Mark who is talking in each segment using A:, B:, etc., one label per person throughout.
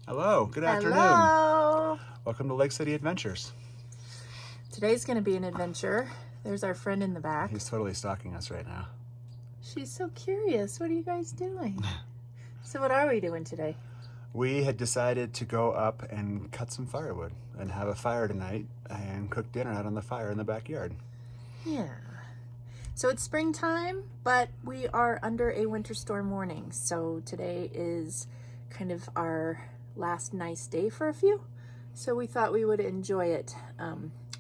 A: Hello, good afternoon.
B: Hello.
A: Welcome to Lake City Adventures.
B: Today's going to be an adventure. There's our friend in the back.
A: He's totally stalking us right now.
B: She's so curious. What are you guys doing? So what are we doing today?
A: We had decided to go up and cut some firewood and have a fire tonight and cook dinner out on the fire in the backyard.
B: Yeah. So it's springtime, but we are under a winter storm warning. So today is kind of our last nice day for a few. So we thought we would enjoy it.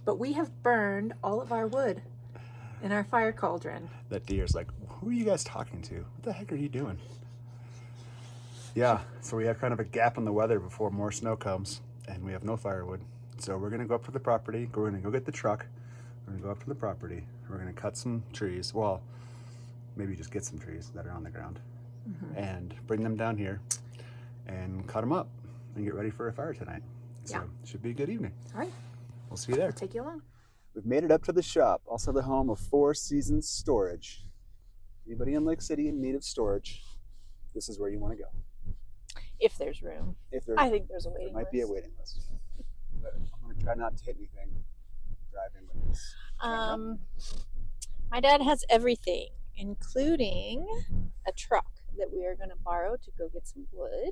B: But we have burned all of our wood in our fire cauldron.
A: That deer's like, who are you guys talking to? What the heck are you doing? Yeah, so we have kind of a gap in the weather before more snow comes, and we have no firewood. So we're going to go up to the property. We're going to go get the truck. We're going to go up to the property. We're going to cut some trees. Well, maybe just get some trees that are on the ground and bring them down here and cut them up and get ready for a fire tonight. So it should be a good evening.
B: All right.
A: We'll see you there.
B: We'll take you along.
A: We've made it up to the shop, also the home of Four Seasons Storage. Anybody in Lake City in need of storage, this is where you want to go.
B: If there's room. I think there's a waiting list.
A: There might be a waiting list. But I'm going to try not to hit anything driving with this camera.
B: My dad has everything, including a truck that we are going to borrow to go get some wood.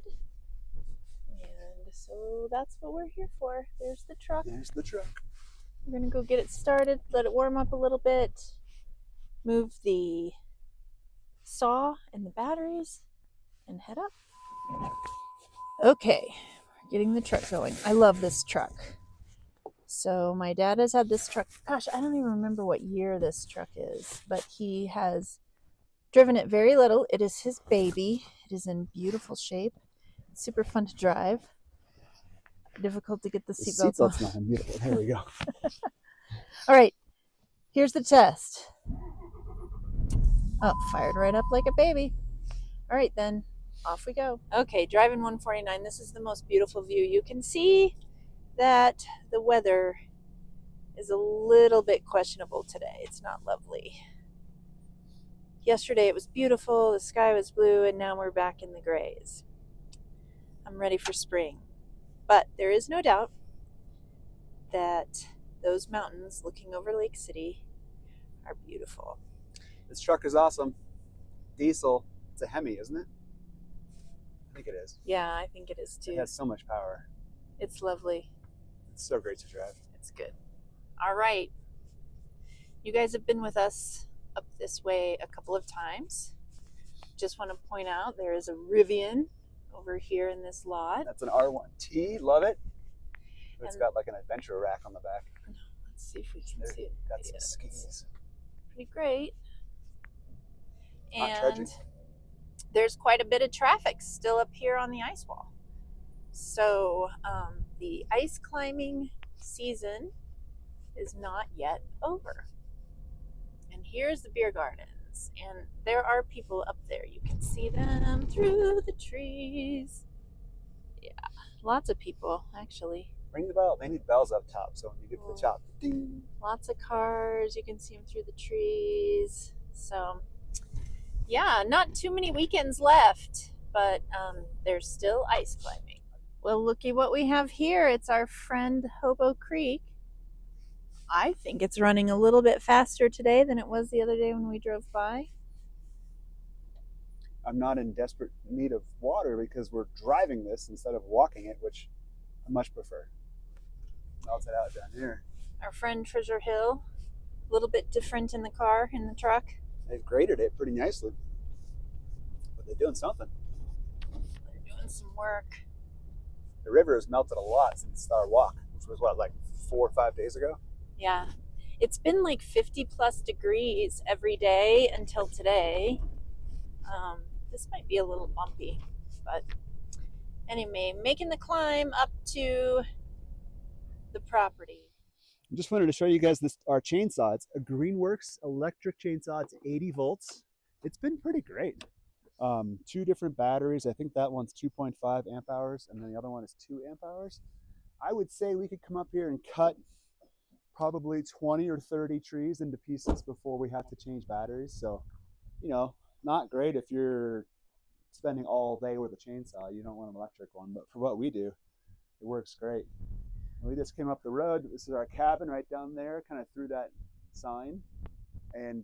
B: And so that's what we're here for. There's the truck.
A: There's the truck.
B: We're going to go get it started, let it warm up a little bit, move the saw and the batteries, and head up. Okay, we're getting the truck going. I love this truck. So my dad has had this truck. Gosh, I don't even remember what year this truck is, but he has driven it very little. It is his baby. It is in beautiful shape. It's super fun to drive. Difficult to get the seatbelts on.
A: Not beautiful. There we go.
B: All right, here's the test. Oh, fired right up like a baby. All right, then, off we go. Okay, driving 149. This is the most beautiful view. You can see that the weather is a little bit questionable today. It's not lovely. Yesterday it was beautiful, the sky was blue, and now we're back in the grays. I'm ready for spring. But there is no doubt that those mountains looking over Lake City are beautiful.
A: This truck is awesome. Diesel. It's a Hemi, isn't it? I think it is.
B: Yeah, I think it is too.
A: It has so much power.
B: It's lovely.
A: It's so great to drive.
B: It's good. All right. You guys have been with us up this way a couple of times. Just want to point out there is a Rivian over here in this lot.
A: That's an R1T. Love it. It's got like an adventure rack on the back.
B: Let's see if we can see it.
A: Got some skis.
B: Pretty great.
A: Not
B: And
A: trudging.
B: there's quite a bit of traffic still up here on the ice wall. So the ice climbing season is not yet over. And here's the beer gardens. And there are people up there. You can see them through the trees. Yeah, lots of people, actually.
A: Ring the bell. They need bells up top, so when you get to the top, ding.
B: Lots of cars. You can see them through the trees. So, yeah, not too many weekends left, but there's still ice climbing. Well, looky what we have here. It's our friend Hobo Creek. I think it's running a little bit faster today than it was the other day when we drove by.
A: I'm not in desperate need of water because we're driving this instead of walking it, which I much prefer. Melt it out down here.
B: Our friend Treasure Hill, a little bit different in the car, in the truck.
A: They've graded it pretty nicely, but they're doing something.
B: They're doing some work.
A: The river has melted a lot since our walk, which was what, like 4 or 5 days ago?
B: Yeah. It's been like 50 plus degrees every day until today. This might be a little bumpy, but anyway, making the climb up to the property.
A: I just wanted to show you guys our chainsaw. It's a Greenworks electric chainsaw. It's 80 volts. It's been pretty great. 2 different batteries. I think that one's 2.5 amp hours, and then the other one is 2 amp hours. I would say we could come up here and cut probably 20 or 30 trees into pieces before we have to change batteries. So, you know, not great if you're spending all day with a chainsaw. You don't want an electric one, but for what we do, it works great. We just came up the road. This is our cabin right down there, kind of through that sign. And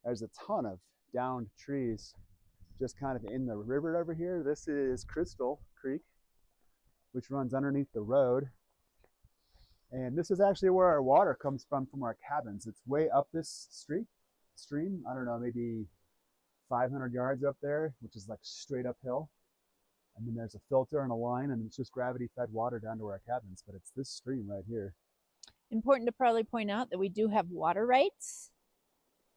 A: there's a ton of downed trees just kind of in the river over here. This is Crystal Creek, which runs underneath the road. And this is actually where our water comes from our cabins. It's way up this stream. I don't know, maybe 500 yards up there, which is like straight uphill. And then there's a filter and a line, and it's just gravity fed water down to our cabins. But it's this stream right here.
B: Important to probably point out that we do have water rights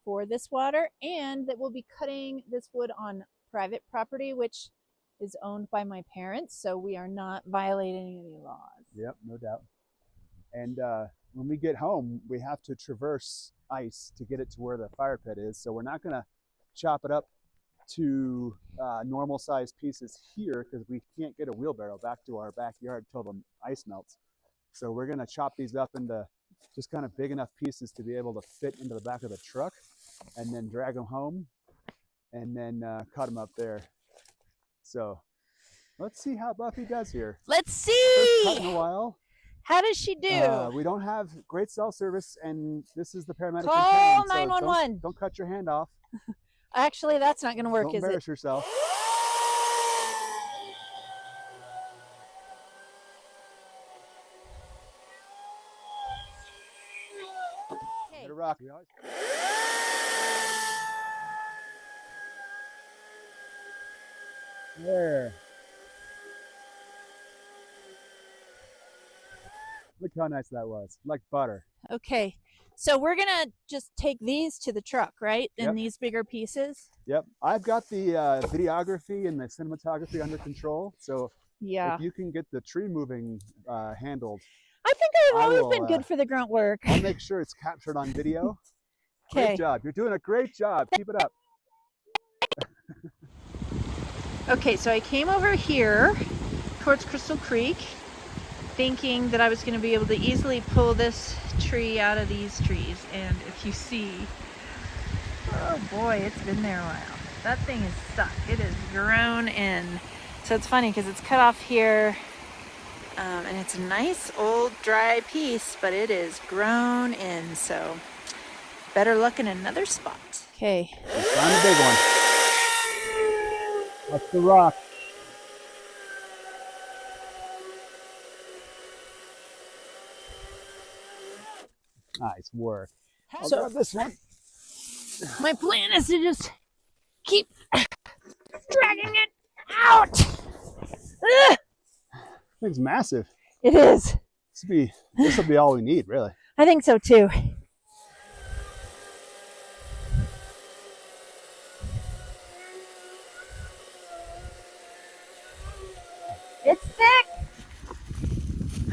B: for this water, and that we'll be cutting this wood on private property, which is owned by my parents. So we are not violating any laws.
A: Yep, no doubt. And when we get home, we have to traverse ice to get it to where the fire pit is. So we're not going to chop it up to normal size pieces here because we can't get a wheelbarrow back to our backyard till the ice melts. So we're going to chop these up into just kind of big enough pieces to be able to fit into the back of the truck, and then drag them home, and then cut them up there. So let's see how Buffy does here.
B: Let's see.
A: First cut in a while.
B: How does she do?
A: We don't have great cell service, and this is the paramedic.
B: Call
A: so
B: 911.
A: Don't cut your hand off.
B: Actually, that's not going to work,
A: Don't
B: is it?
A: embarrass yourself.
B: Okay.
A: Hit a rock. There. Look how nice that was. Like butter.
B: Okay. So we're going to just take these to the truck, right? In
A: Yep.
B: these bigger pieces?
A: Yep. I've got the videography and the cinematography under control. So
B: Yeah.
A: if you can get the tree moving handled,
B: I think I've
A: I
B: always
A: will,
B: been good for the grunt work.
A: I'll make sure it's captured on video.
B: Okay.
A: Great job. You're doing a great job. Keep it up.
B: Okay, so I came over here towards Crystal Creek thinking that I was going to be able to easily pull this tree out of these trees. And if you see, oh boy, it's been there a while. That thing is stuck. It is grown in. So it's funny because it's cut off here. And it's a nice old dry piece, but it is grown in. So better luck in another spot. Okay.
A: Find the big one. That's the rock. Nice work. I'll
B: So
A: grab this one.
B: my plan is to just keep dragging it out. Ugh!
A: Thing's massive.
B: It is.
A: This will be all we need, really.
B: I think so too. It's thick.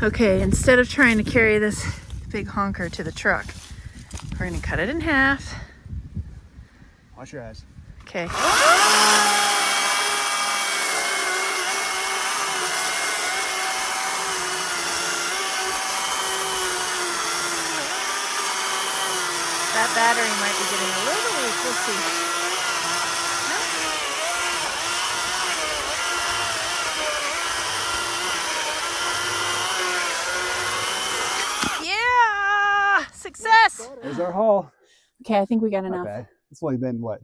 B: Okay, instead of trying to carry this big honker to the truck, we're going to cut it in half.
A: Watch your eyes.
B: Okay. That battery might be getting a little weak. We'll see. Yeah! Success!
A: There's our haul.
B: Okay, I think we got
A: Not
B: enough.
A: bad. It's only been, what,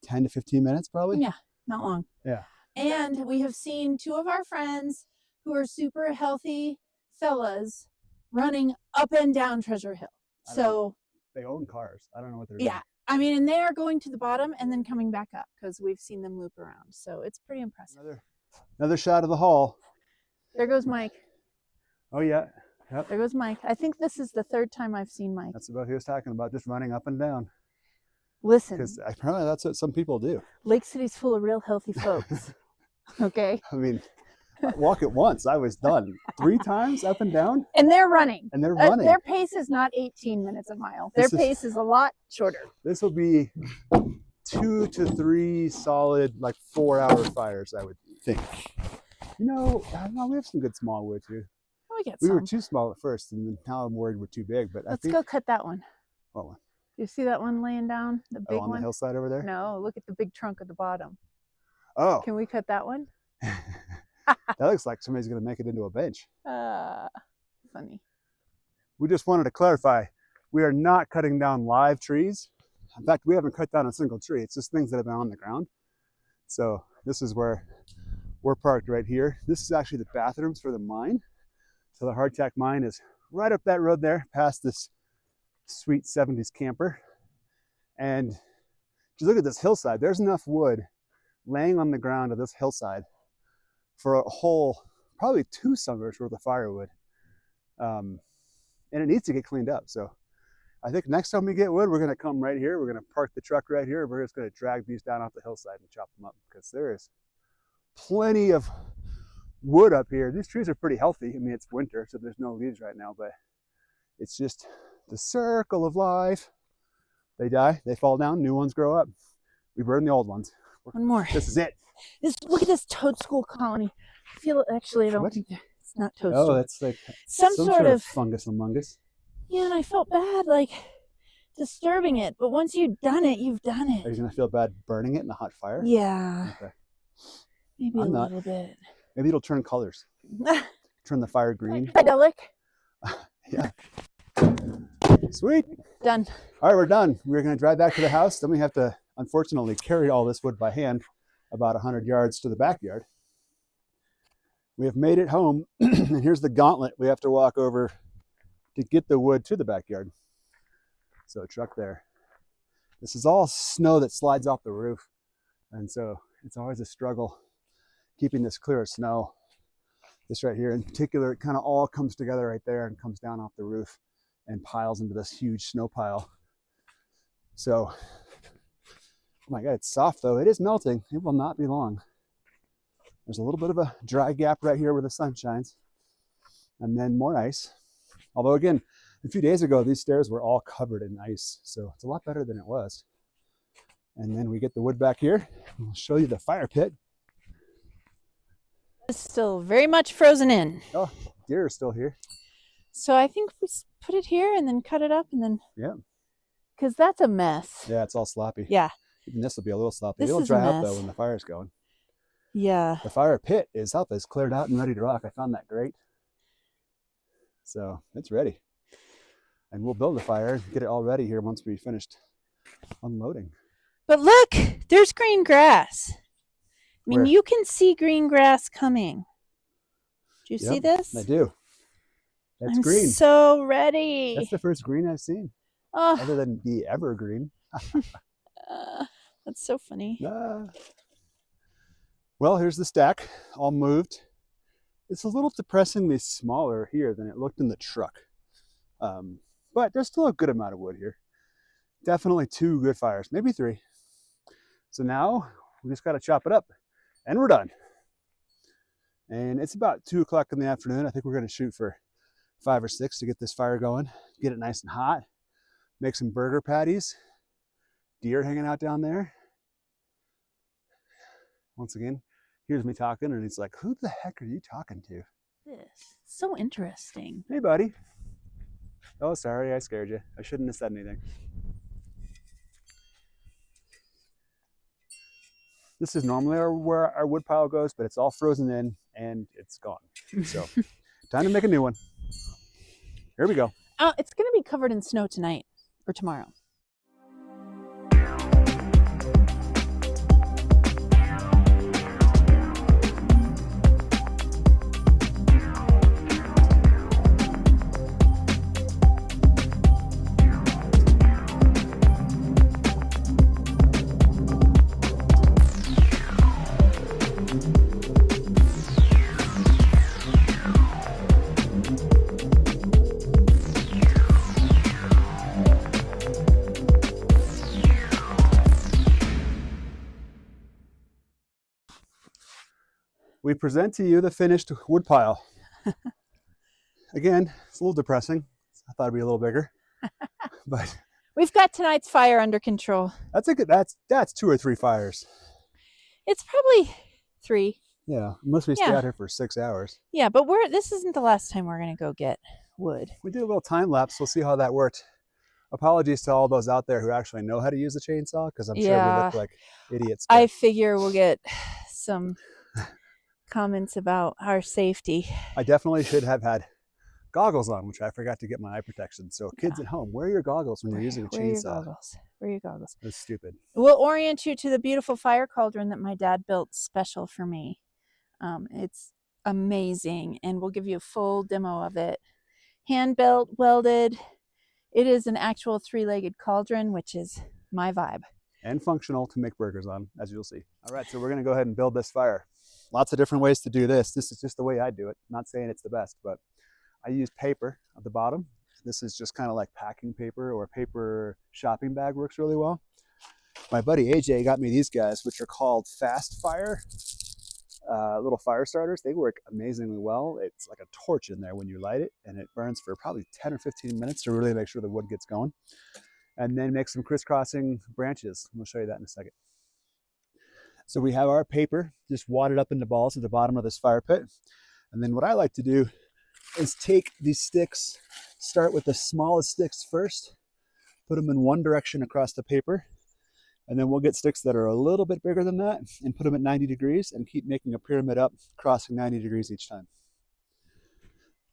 A: 10 to 15 minutes probably?
B: Yeah, not long.
A: Yeah.
B: And we have seen two of our friends who are super healthy fellas running up and down Treasure Hill. So
A: They own cars. I don't know what they're doing.
B: yeah, I mean, and they are going to the bottom and then coming back up because we've seen them loop around. So it's pretty impressive.
A: Another shot of the haul.
B: There goes Mike.
A: Oh, yeah. Yep.
B: There goes Mike. I think this is the third time I've seen Mike.
A: That's what he was talking about, just running up and down.
B: Listen,
A: Because apparently that's what some people do.
B: Lake City's full of real healthy folks. Okay.
A: I mean, walk it once, I was done. 3 times up and down,
B: And they're running.
A: and they're running.
B: Their pace is not 18 minutes a mile. Their pace is a lot shorter.
A: This will be 2 to 3 solid, like 4-hour fires, I would think. You know, I don't know, we have some good small wood too.
B: We get
A: We
B: some.
A: were too small at first, and now I'm worried we're too big. But
B: Let's
A: I think,
B: go cut that one.
A: what one?
B: Do you see that one laying down? The big
A: Oh, on
B: one?
A: the hillside over there?
B: No, look at the big trunk at the bottom.
A: Oh,
B: Can we cut that one?
A: that looks like somebody's going to make it into a bench.
B: Funny.
A: We just wanted to clarify, we are not cutting down live trees. In fact, we haven't cut down a single tree. It's just things that have been on the ground. So this is where we're parked right here. This is actually the bathrooms for the mine. So the hardtack mine is right up that road there, past this sweet 70s camper. And just look at this hillside. There's enough wood laying on the ground of this hillside for a whole, probably 2 summers worth of firewood. And it needs to get cleaned up. So I think next time we get wood, we're gonna come right here. We're gonna park the truck right here. We're just gonna drag these down off the hillside and chop them up because there is plenty of wood up here. These trees are pretty healthy. I mean, it's winter, so there's no leaves right now, but it's just the circle of life. They die, they fall down, new ones grow up. We burn the old ones.
B: One more.
A: This is it.
B: Look at this toadstool colony. I feel it, actually, I don't
A: What?
B: think it's not toadstool.
A: Oh, that's like
B: some sort of
A: fungus among us.
B: Yeah, and I felt bad, like, disturbing it. But once you've done it, you've done
A: Are
B: it.
A: you gonna feel bad burning it in a hot fire?
B: Yeah.
A: Okay.
B: Maybe
A: I'm
B: a
A: not.
B: little bit.
A: Maybe it'll turn colors. Turn the fire green.
B: Psychedelic.
A: Yeah. Sweet.
B: Done.
A: All right, we're done. We're going to drive back to the house. Then we have to, unfortunately, carry all this wood by hand about 100 yards to the backyard. We have made it home, and here's the gauntlet we have to walk over to get the wood to the backyard. So truck there. This is all snow that slides off the roof, and so it's always a struggle keeping this clear of snow. This right here in particular, it kind of all comes together right there and comes down off the roof and piles into this huge snow pile. So, oh my God, it's soft though. It is melting. It will not be long. There's a little bit of a dry gap right here where the sun shines, and then more ice. Although again, a few days ago, these stairs were all covered in ice. So it's a lot better than it was. And then we get the wood back here. We'll show you the fire pit.
B: It's still very much frozen in.
A: Oh, deer are still here.
B: So I think we put it here and then cut it up and then...
A: Yeah.
B: Because that's a mess.
A: Yeah, it's all sloppy.
B: Yeah.
A: Even this will be a little sloppy.
B: This
A: It'll
B: is a
A: dry out
B: mess.
A: though when the fire's going.
B: Yeah.
A: The fire pit is up, is cleared out and ready to rock. I found that great. So it's ready. And we'll build a fire and get it all ready here once we finished unloading.
B: But look, there's green grass. I mean,
A: Where?
B: you can see green grass coming. Do you see this?
A: I do. That's
B: I'm
A: green.
B: so ready.
A: That's the first green I've seen,
B: Oh,
A: other than the evergreen.
B: that's so funny.
A: Ah. Well, here's the stack, all moved. It's a little depressingly smaller here than it looked in the truck. But there's still a good amount of wood here. Definitely 2 good fires, maybe 3. So now we just got to chop it up and we're done. And it's about 2 o'clock in the afternoon. I think we're going to shoot for 5 or 6 to get this fire going, get it nice and hot, make some burger patties, deer hanging out down there. Once again, here's me talking and he's like, who the heck are you talking to?
B: This so interesting.
A: Hey, buddy. Oh, sorry, I scared you. I shouldn't have said anything. This is normally where our wood pile goes, but it's all frozen in and it's gone. So time to make a new one. Here we go.
B: It's going to be covered in snow tonight or tomorrow.
A: We present to you the finished wood pile. Again, it's a little depressing. I thought it'd be a little bigger, but
B: We've got tonight's fire under control.
A: that's 2 or 3 fires.
B: It's probably 3.
A: Yeah, unless we stay
B: Yeah.
A: out here for 6 hours.
B: Yeah, but this isn't the last time we're going to go get wood.
A: We did a little time lapse. We'll see how that worked. apologies to all those out there who actually know how to use a chainsaw, because I'm sure we
B: Yeah,
A: look like idiots.
B: I figure we'll get some comments about our safety.
A: I definitely should have had goggles on, which I forgot to get my eye protection. So kids
B: Yeah.
A: at home, wear your goggles when you're using a
B: Wear your
A: chainsaw.
B: goggles. Wear your goggles.
A: That's stupid.
B: We'll orient you to the beautiful fire cauldron that my dad built special for me. It's amazing, and we'll give you a full demo of it. Hand built, welded. It is an actual 3-legged cauldron, which is my vibe.
A: And functional to make burgers on, as you'll see. All right, so we're gonna go ahead and build this fire. Lots of different ways to do this. This is just the way I do it. Not saying it's the best, but I use paper at the bottom. This is just kind of like packing paper, or a paper shopping bag works really well. My buddy AJ got me these guys, which are called Fast Fire, little fire starters. They work amazingly well. It's like a torch in there when you light it, and it burns for probably 10 or 15 minutes to really make sure the wood gets going. And then make some crisscrossing branches. We'll show you that in a second. So we have our paper just wadded up into balls at the bottom of this fire pit. And then what I like to do is take these sticks, start with the smallest sticks first, put them in one direction across the paper, and then we'll get sticks that are a little bit bigger than that and put them at 90 degrees and keep making a pyramid up, crossing 90 degrees each time.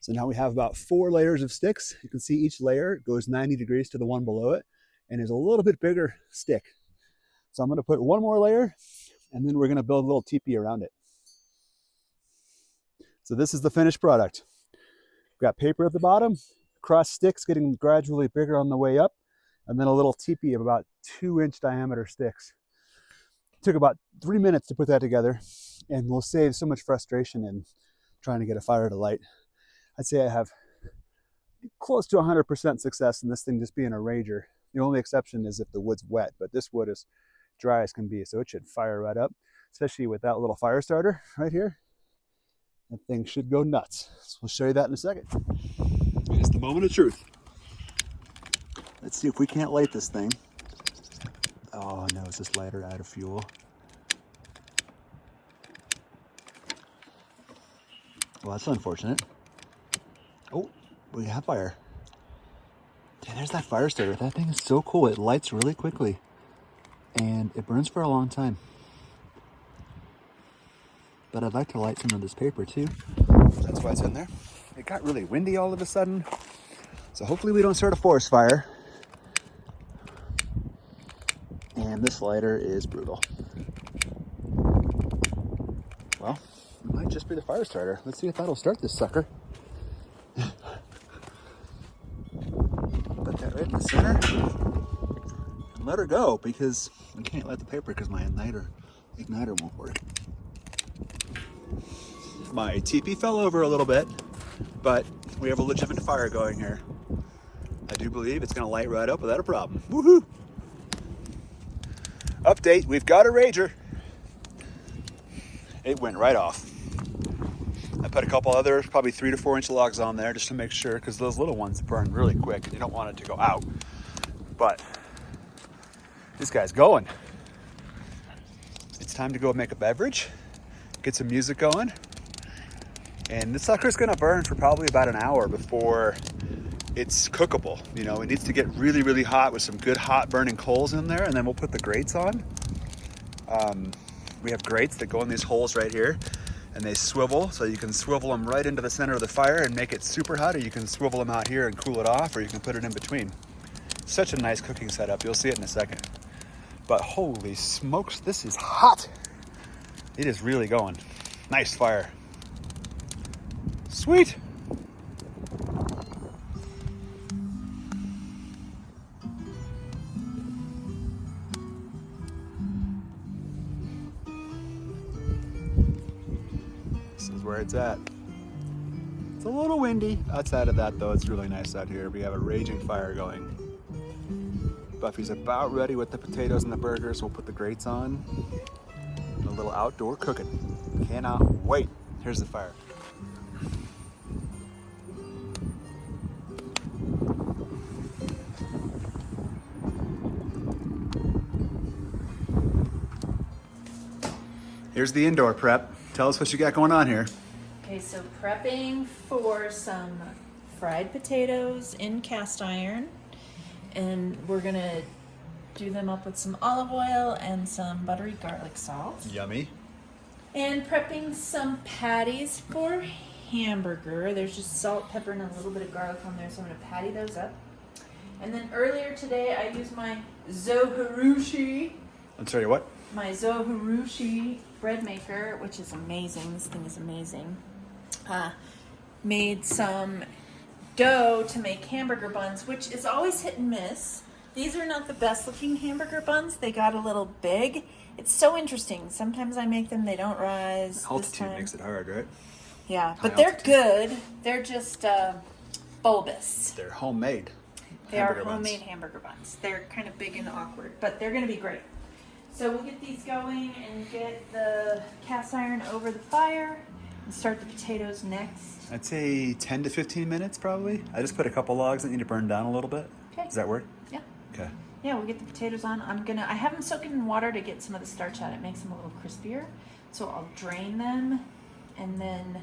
A: So now we have about 4 layers of sticks. You can see each layer goes 90 degrees to the one below it and is a little bit bigger stick. So I'm going to put one more layer, and then we're going to build a little teepee around it. So this is the finished product. We've got paper at the bottom, cross sticks getting gradually bigger on the way up, and then a little teepee of about 2-inch diameter sticks. It took about 3 minutes to put that together, and we'll save so much frustration in trying to get a fire to light. I'd say I have close to 100% success in this thing just being a rager. The only exception is if the wood's wet, but this wood is dry as can be, so it should fire right up, especially with that little fire starter right here. That thing should go nuts. So we'll show you that in a second. It is the moment of truth. Let's see if we can't light this thing. Oh no, is this lighter out of fuel? Well, that's unfortunate. Oh, we have fire. Yeah, there's that fire starter. That thing is so cool. It lights really quickly and it burns for a long time. But I'd like to light some of this paper too. That's why it's in there. It got really windy all of a sudden, so hopefully we don't start a forest fire. And this lighter is brutal. Well, it might just be the fire starter. Let's see if that'll start this sucker. Put that right in the center and let her go, because I can't light the paper because my igniter won't work. My teepee fell over a little bit, but we have a legitimate fire going here. I do believe it's going to light right up without a problem. Woohoo! Update, we've got a rager. It went right off. I put a couple other, probably 3 to 4 inch logs on there just to make sure, because those little ones burn really quick and you don't want it to go out. But this guy's going. It's time to go make a beverage, get some music going. And this sucker's gonna burn for probably about an hour before it's cookable. You know, it needs to get really, really hot with some good hot burning coals in there, and then we'll put the grates on. We have grates that go in these holes right here, and they swivel, so you can swivel them right into the center of the fire and make it super hot, or you can swivel them out here and cool it off, or you can put it in between. Such a nice cooking setup. You'll see it in a second. But holy smokes, this is hot. It is really going. Nice fire. Sweet. This is where it's at. It's a little windy. Outside of that though, it's really nice out here. We have a raging fire going. Buffy's about ready with the potatoes and the burgers. We'll put the grates on. A little outdoor cooking. Cannot wait. Here's the fire. Here's the indoor prep. Tell us what you got going on here.
B: Okay, so prepping for some fried potatoes in cast iron. And we're gonna do them up with some olive oil and some buttery garlic salt.
A: Yummy.
B: And prepping some patties for hamburger. There's just salt, pepper, and a little bit of garlic on there, so I'm gonna patty those up. And then earlier today, I used my Zoharushi.
A: I'm sorry, what?
B: My Zoharushi bread maker, which is amazing. This thing is amazing. Made some dough to make hamburger buns, which is always hit and miss. These are not the best looking hamburger buns. They got a little big. It's so interesting. Sometimes I make them, they don't rise.
A: Altitude makes it hard, right?
B: Yeah,
A: High
B: but they're
A: altitude.
B: good. They're just bulbous.
A: They're homemade.
B: They are
A: hamburger buns.
B: homemade hamburger buns. They're kind of big and awkward, but they're going to be great. So we'll get these going and get the cast iron over the fire and start the potatoes next.
A: I'd say 10 to 15 minutes probably. I just put a couple logs that need to burn down a little bit.
B: Okay.
A: Does that work?
B: Yeah.
A: Okay.
B: Yeah, we'll get the potatoes on. I have them soaking in water to get some of the starch out. It makes them a little crispier. So I'll drain them and then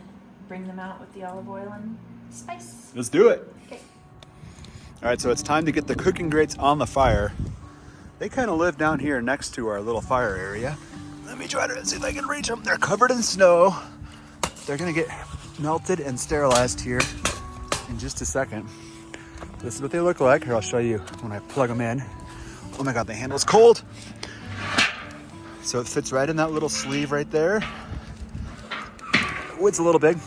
B: bring them out with the olive oil and spice.
A: Let's do it.
B: Okay.
A: All right, so it's time to get the cooking grates on the fire. They kind of live down here next to our little fire area. Let me try to see if I can reach them. They're covered in snow. They're gonna get melted and sterilized here in just a second. This is what they look like. Here, I'll show you when I plug them in. Oh my God, the handle's cold. So it fits right in that little sleeve right there. Wood's a little big,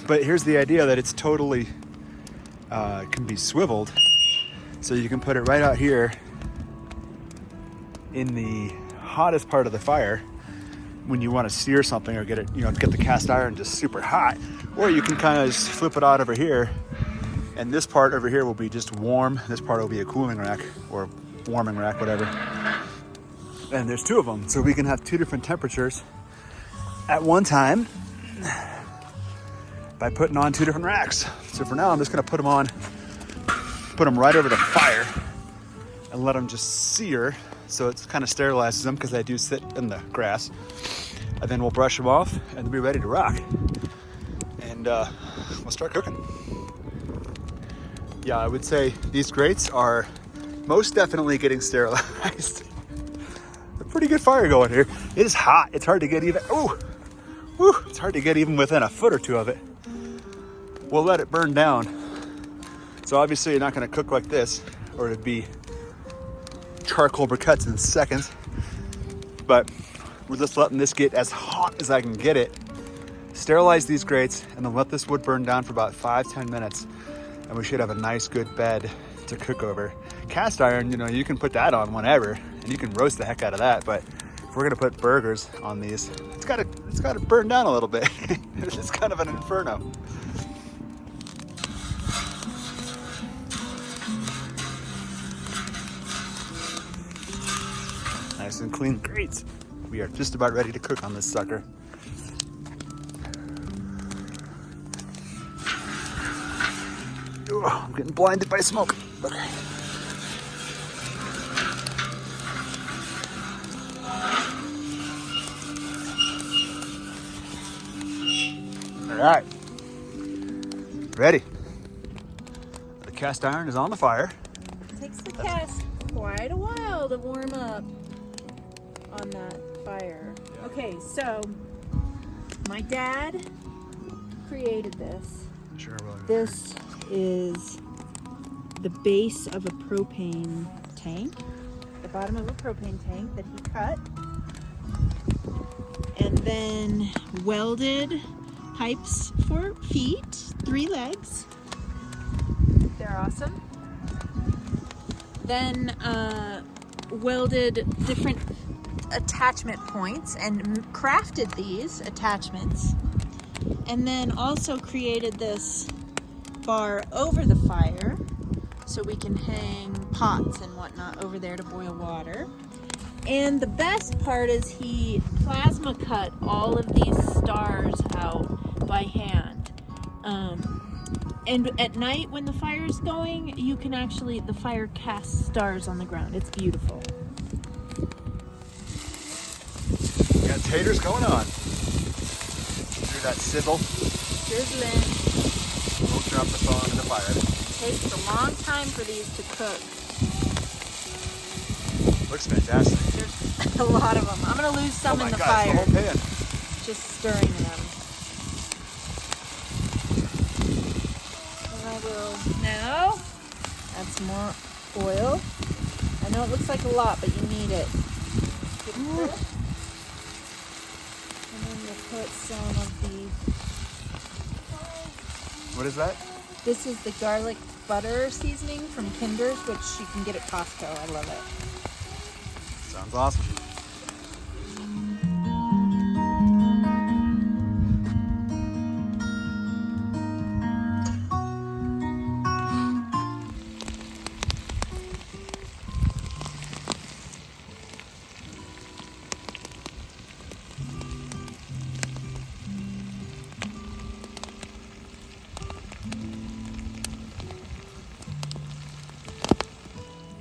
A: but here's the idea that it's totally can be swiveled. So you can put it right out here in the hottest part of the fire when you want to sear something or get it, get the cast iron just super hot. Or you can kind of just flip it out over here, and this part over here will be just warm. This part will be a cooling rack or warming rack, whatever. And there's two of them, so we can have two different temperatures at one time by putting on two different racks. So for now, I'm just gonna put them right over the fire and let them just sear. So it kind of sterilizes them because they do sit in the grass. And then we'll brush them off and they'll be ready to rock. And we'll start cooking. Yeah, I would say these grates are most definitely getting sterilized. A pretty good fire going here. It is hot. It's hard to get even, it's hard to get even within a foot or two of it. We'll let it burn down. So obviously you're not gonna cook like this or it'd be charcoal briquettes in seconds. But we're just letting this get as hot as I can get it. Sterilize these grates and then let this wood burn down for about 5-10 minutes. And we should have a nice good bed to cook over. Cast iron, you can put that on whenever and you can roast the heck out of that. But if we're gonna put burgers on these, it's gotta burn down a little bit. It's kind of an inferno. Nice and clean grates. We are just about ready to cook on this sucker. Oh, I'm getting blinded by smoke. Okay. All right. Ready. The cast iron is on the fire.
B: It takes the cast quite a while to warm up on that fire. Okay, so my dad created this.
A: Sure will.
B: This is the base of a propane tank, the bottom of a propane tank that he cut, and then welded pipes for feet, 3 legs. They're awesome. Then welded different attachment points and crafted these attachments, and then also created this bar over the fire so we can hang pots and whatnot over there to boil water. And the best part is he plasma cut all of these stars out by hand. And at night when the fire's going, you can actually, the fire casts stars on the ground. It's beautiful.
A: We got taters going on. Hear that sizzle?
B: Sizzling.
A: We'll drop the phone into the fire.
B: takes a long time for these to cook.
A: Looks fantastic.
B: There's a lot of them. I'm going to lose some in the
A: God,
B: fire.
A: it's the whole pan.
B: Just stirring them. And I will now add some more oil. I know it looks like a lot, but you need it. And then we'll put some of the...
A: What is that?
B: This is the garlic butter seasoning from Kinder's, which you can get at Costco. I love it.
A: Sounds awesome.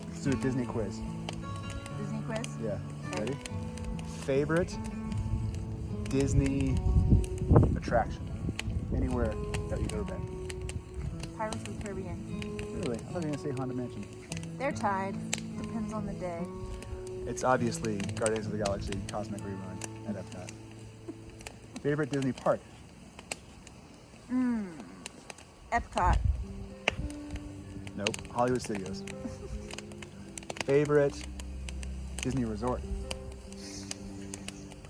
A: Let's do a Disney quiz.
B: Disney quiz?
A: Yeah.
B: Okay.
A: Ready? Favorite Disney attraction? Anywhere that you've ever been?
B: Pirates of the Caribbean.
A: Really? I thought you were going to say Haunted Mansion.
B: They're tied. Depends on the day.
A: It's obviously Guardians of the Galaxy Cosmic Rerun at Epcot. Favorite Disney park?
B: Epcot.
A: Nope. Hollywood Studios. Favorite Disney resort?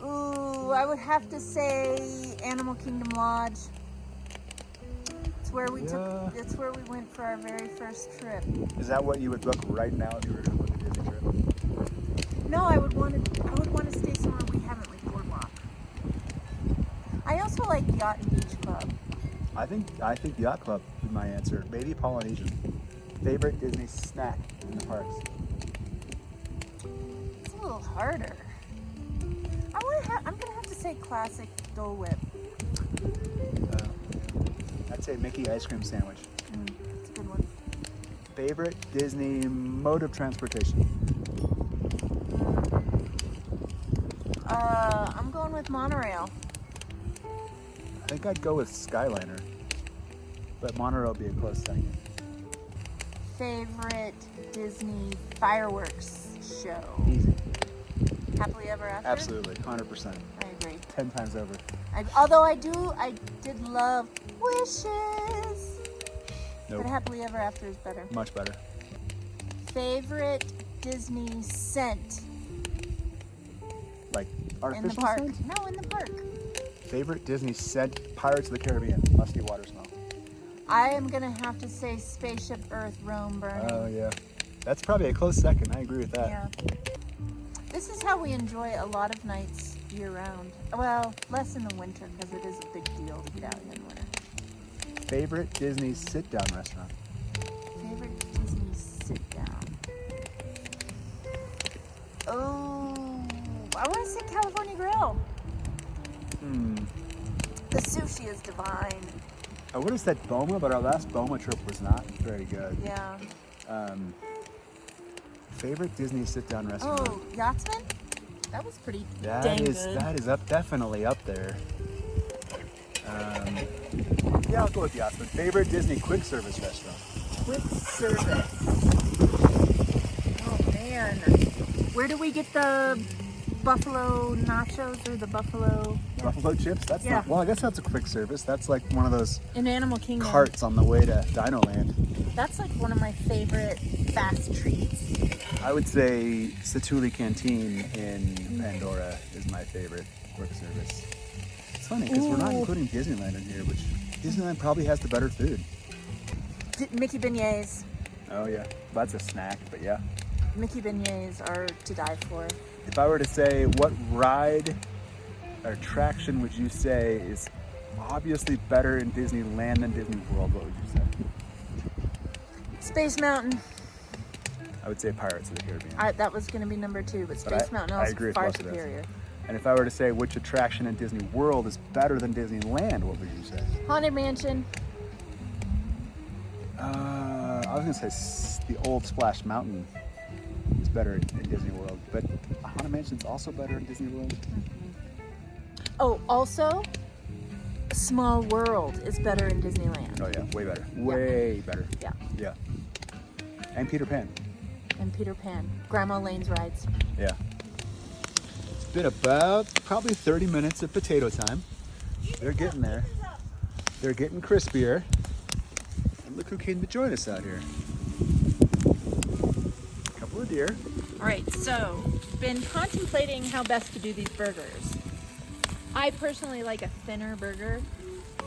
B: Ooh, I would have to say Animal Kingdom Lodge. It's where we
A: Yeah.
B: It's where we went for our very first trip.
A: Is that what you would book right now if you were going to book a Disney trip?
B: No, I would want to stay somewhere we haven't, like Boardwalk. I also like Yacht and Beach Club.
A: I think Yacht Club is my answer. Maybe Polynesian. Favorite Disney snack in the parks?
B: It's a little harder. I'm gonna have to say classic Dole Whip.
A: I'd say Mickey ice cream sandwich.
B: It's a good one.
A: Favorite Disney mode of transportation?
B: I'm going with monorail.
A: I think I'd go with Skyliner, but monorail would be a close second.
B: Favorite Disney fireworks show?
A: Easy.
B: Happily Ever After?
A: Absolutely, 100%.
B: I agree.
A: 10 times over.
B: Although I did love Wishes.
A: Nope.
B: But Happily Ever After is better.
A: Much better.
B: Favorite Disney scent
A: Like
B: in
A: artificial
B: the park?
A: scent?
B: No, in the park.
A: Favorite Disney scent? Pirates of the Caribbean. Musty water smell.
B: I am gonna have to say Spaceship Earth, Rome Burning.
A: Oh yeah. That's probably a close second. I agree with that.
B: Yeah. This is how we enjoy a lot of nights year round. Well, less in the winter because it is a big deal to get out in the winter.
A: Favorite Disney sit-down restaurant?
B: Favorite Disney sit down? Oh, I want to say California Grill. The sushi is divine.
A: I would have said Boma, but our last Boma trip was not very good.
B: Yeah.
A: Favorite Disney sit-down restaurant?
B: Oh, Yachtsman? That was pretty
A: That
B: dang
A: is
B: good.
A: definitely up there. Yeah, I'll go with Yachtsman. Favorite Disney quick service restaurant?
B: Quick service. Oh man. Where do we get the buffalo nachos or the buffalo?
A: Buffalo chips? That's
B: Yeah.
A: not. Well, I guess that's a quick service. That's like one of those
B: In Animal Kingdom.
A: carts on the way to Dino Land.
B: That's like one of my favorite fast treats.
A: I would say Satuli Canteen in Pandora is my favorite quick service. It's funny because we're not
B: Ooh.
A: including Disneyland in here, which Disneyland probably has the better food.
B: Mickey beignets.
A: Oh yeah, that's a snack, but yeah.
B: Mickey beignets are to die for.
A: If I were to say what ride or attraction would you say is obviously better in Disneyland than Disney World, what would you say?
B: Space Mountain.
A: I would say Pirates of the Caribbean.
B: That was going to be number 2, but
A: But
B: Space Mountain
A: I
B: is
A: agree with
B: far
A: both of those.
B: superior.
A: And if I were to say which attraction in Disney World is better than Disneyland, what would you say?
B: Haunted Mansion.
A: I was gonna say the old Splash Mountain is better in Disney World, but Haunted Mansion's also better in Disney World.
B: Oh, also, Small World is better in Disneyland.
A: Oh yeah, way better. Way better.
B: Yeah.
A: Yeah. And Peter Pan.
B: And Peter Pan. Grandma Lane's rides.
A: Yeah. It's been about probably 30 minutes of potato time. They're getting there. They're getting crispier. And look who came to join us out here. A couple of deer.
B: All right, so been contemplating how best to do these burgers. I personally like a thinner burger,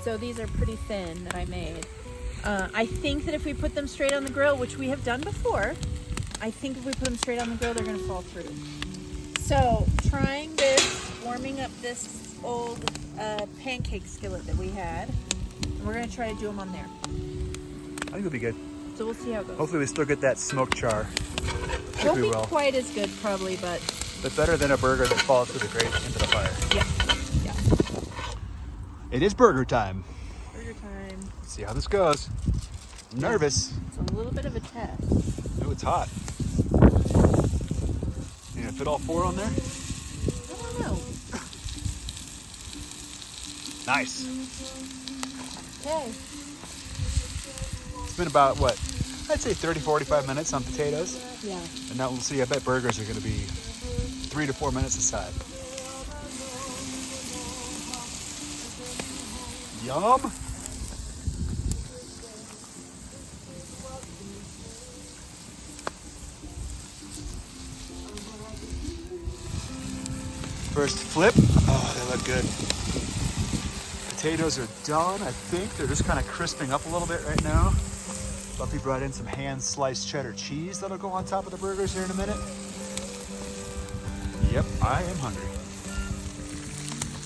B: so these are pretty thin that I made. I think that if we put them straight on the grill, which we have done before, I think if we put them straight on the grill, they're gonna fall through. So trying this, warming up this old pancake skillet that we had, and we're gonna try to do them on there.
A: I think it'll be good.
B: So we'll see how it goes.
A: Hopefully we still get that smoke char.
B: Won't
A: we
B: be
A: will.
B: quite as good probably, but
A: Better than a burger that falls through the grate into the fire.
B: yeah.
A: It is burger time.
B: Burger time.
A: Let's see how this goes. I'm nervous.
B: It's a little bit of a test.
A: Ooh, it's hot. You gonna fit all 4 on there?
B: I don't know.
A: Nice.
B: Okay.
A: It's been about, what? I'd say 30, 45 minutes on potatoes.
B: Yeah.
A: And now we'll see, I bet burgers are gonna be 3 to 4 minutes aside. Yum! First flip. Oh, they look good. Potatoes are done, I think. They're just kind of crisping up a little bit right now. Buffy brought in some hand sliced cheddar cheese that'll go on top of the burgers here in a minute. Yep, I am hungry.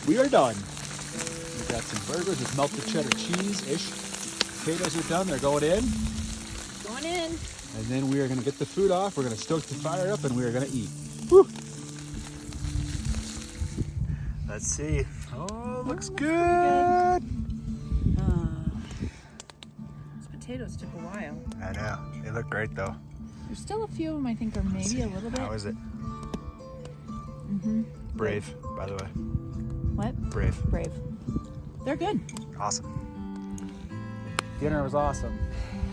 A: We are done. We got some burgers with melted cheddar cheese-ish. Potatoes are done, they're going in.
B: Going in.
A: And then we are gonna get the food off, we're gonna stoke the fire up, and we are gonna eat. Woo! Let's see. Oh, looks good.
B: These potatoes took a while.
A: I know. They look great though.
B: There's still a few of them I think are maybe a little bit.
A: How is it?
B: Mm-hmm.
A: Brave, by the way.
B: What?
A: Brave.
B: Brave. They're good.
A: Awesome. Dinner was awesome.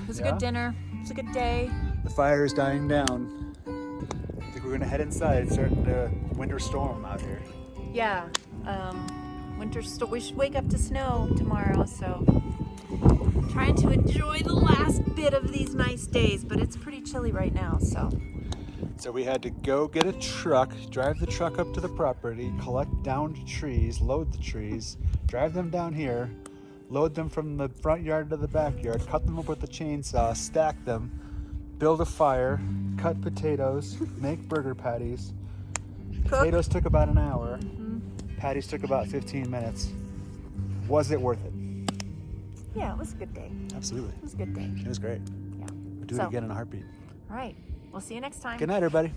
B: It was a good dinner. It was a good day.
A: The fire is dying down. I think we're gonna head inside. It's starting to winter storm out here.
B: Yeah. We should wake up to snow tomorrow, so trying to enjoy the last bit of these nice days, but it's pretty chilly right now, so.
A: So we had to go get a truck, drive the truck up to the property, collect downed trees, load the trees, drive them down here, load them from the front yard to the backyard, cut them up with a chainsaw, stack them, build a fire, cut potatoes, make burger patties. Potatoes took about an hour. Patties took about 15 minutes. Was it worth it?
B: Yeah, it was a good day.
A: Absolutely.
B: It was a good day.
A: It was great.
B: Yeah.
A: We'll do it again in a heartbeat.
B: All right. We'll see you next time.
A: Good night, everybody.